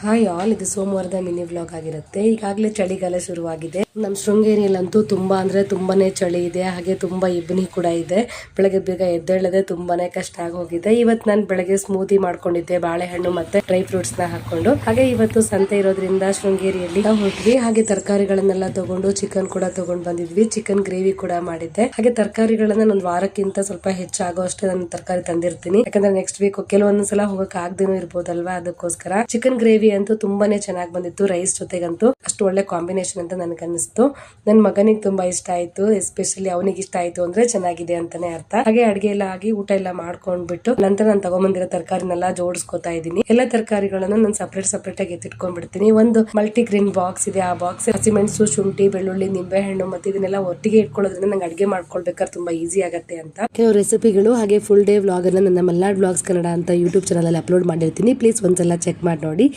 Hi all, ಇದು ಸೋಮವಾರದ mini vlog ಆಗಿರುತ್ತೆ. ಈಗಾಗಲೇ ಚಳಿಗಾಲ ಶುರುವಾಗಿದೆ. ನಮ್ಮ ಶೃಂಗೇರಿಯಲ್ಲಂತೂ ತುಂಬಾ ಅಂದ್ರೆ ತುಂಬಾನೇ ಚಳಿ ಇದೆ. ಹಾಗೆ ತುಂಬಾ ಇಬ್ಬನಿ ಕೂಡ ಇದೆ. ಬೆಳಗ್ಗೆ ಬೇಗ ಎದ್ದೇಳದೆ ತುಂಬಾನೇ ಕಷ್ಟ ಆಗೋಗಿದೆ. ಇವತ್ತು ನಾನು ಬೆಳಗ್ಗೆ ಸ್ಮೂದಿ ಮಾಡ್ಕೊಂಡಿದ್ದೆ, ಬಾಳೆಹಣ್ಣು ಮತ್ತೆ ಡ್ರೈ ಫ್ರೂಟ್ಸ್ ನ ಹಾಕೊಂಡು. ಹಾಗೆ ಇವತ್ತು ಸಂತೆ ಇರೋದ್ರಿಂದ ಶೃಂಗೇರಿಯಲ್ಲಿ ಹೋದ್ವಿ. ಹಾಗೆ ತರಕಾರಿಗಳನ್ನೆಲ್ಲ ತಗೊಂಡು ಚಿಕನ್ ಕೂಡ ತಗೊಂಡ್ ಬಂದಿದ್ವಿ. ಚಿಕನ್ ಗ್ರೇವಿ ಕೂಡ ಮಾಡಿದ್ದೆ. ಹಾಗೆ ತರಕಾರಿಗಳನ್ನ ಒಂದು ವಾರಕ್ಕಿಂತ ಸ್ವಲ್ಪ ಹೆಚ್ಚಾಗೋ ಅಷ್ಟೇ ನಾನು ತರಕಾರಿ ತಂದಿರ್ತೀನಿ. ಯಾಕಂದ್ರೆ ನೆಕ್ಸ್ಟ್ ವೀಕ್ ಕೆಲವೊಂದ್ಸಲ ಹೋಗಕ್ ಆಗದೇನೂ ಇರ್ಬೋದಲ್ವಾ, ಅದಕ್ಕೋಸ್ಕರ. ಚಿಕನ್ ಗ್ರೇವಿ ಅಂತೂ ತುಂಬಾನೇ ಚೆನ್ನಾಗಿ ಬಂದಿತ್ತು. ರೈಸ್ ಜೊತೆಗಂತೂ ಅಷ್ಟು ಒಳ್ಳೆ ಕಾಂಬಿನೇಷನ್ ಅಂತ ನನಗೆ ಅನಿಸ್ತು. ನನ್ನ ಮಗನಿಗೆ ತುಂಬಾ ಇಷ್ಟ ಆಯ್ತು. ಎಸ್ಪೆಷಲಿ ಅವನಿಗೆ ಇಷ್ಟ ಆಯ್ತು ಅಂದ್ರೆ ಚೆನ್ನಾಗಿದೆ ಅಂತಾನೆ ಅರ್ಥ. ಹಾಗೆ ಅಡ್ಗೆ ಎಲ್ಲ ಆಗಿ ಊಟ ಎಲ್ಲ ಮಾಡ್ಕೊಂಡ್ಬಿಟ್ಟು ನಂತರ ನಾನು ತಗೊಂಬಂದಿರೋ ತರಕಾರಿನೆಲ್ಲ ಜೋಡಿಸ್ಕೊತಾ ಇದ್ದೀನಿ. ಎಲ್ಲ ತರಕಾರಿಗಳನ್ನು ನಾನು ಸಪರೇಟ್ ಆಗಿ ಎತ್ತಿಟ್ಕೊಂಡ್ಬಿಡ್ತೀನಿ. ಒಂದು ಮಲ್ಟಿ ಗ್ರೀನ್ ಬಾಕ್ಸ್ ಇದೆ. ಆ ಬಾಕ್ಸ್ ಹಸಿಮೆಣಸು, ಶುಂಠಿ, ಬೆಳ್ಳುಳ್ಳಿ, ನಿಂಬೆ ಹಣ್ಣು ಮತ್ತೆ ಇದನ್ನೆಲ್ಲ ಒಟ್ಟಿಗೆ ಇಟ್ಕೊಳ್ಳೋದ್ರಿಂದ ನಂಗೆ ಅಡ್ಗೆ ಮಾಡ್ಕೊಳ್ಬೇಕಾದ್ರೆ ತುಂಬಾ ಈಸಿ ಆಗತ್ತೆ ಅಂತ. ಕೆಲವು ರೆಸಿಪಿಗಳು ಹಾಗೆ ಫುಲ್ ಡೇ ವ್ಲಾಗ್ ಅನ್ನ ನನ್ನ ಮಲ್ನಾಡ್ ವ್ಲಾಗ್ಸ್ ಕನ್ನಡ ಅಂತ ಯೂಟ್ಯೂಬ್ ಚಾನಲ್ ಅಲ್ಲಿ ಅಪ್ಲೋಡ್ ಮಾಡಿರ್ತೀನಿ. ಪ್ಲೀಸ್ ಒಂದ್ಸಲ ಚೆಕ್ ಮಾಡಿ ನೋಡಿ.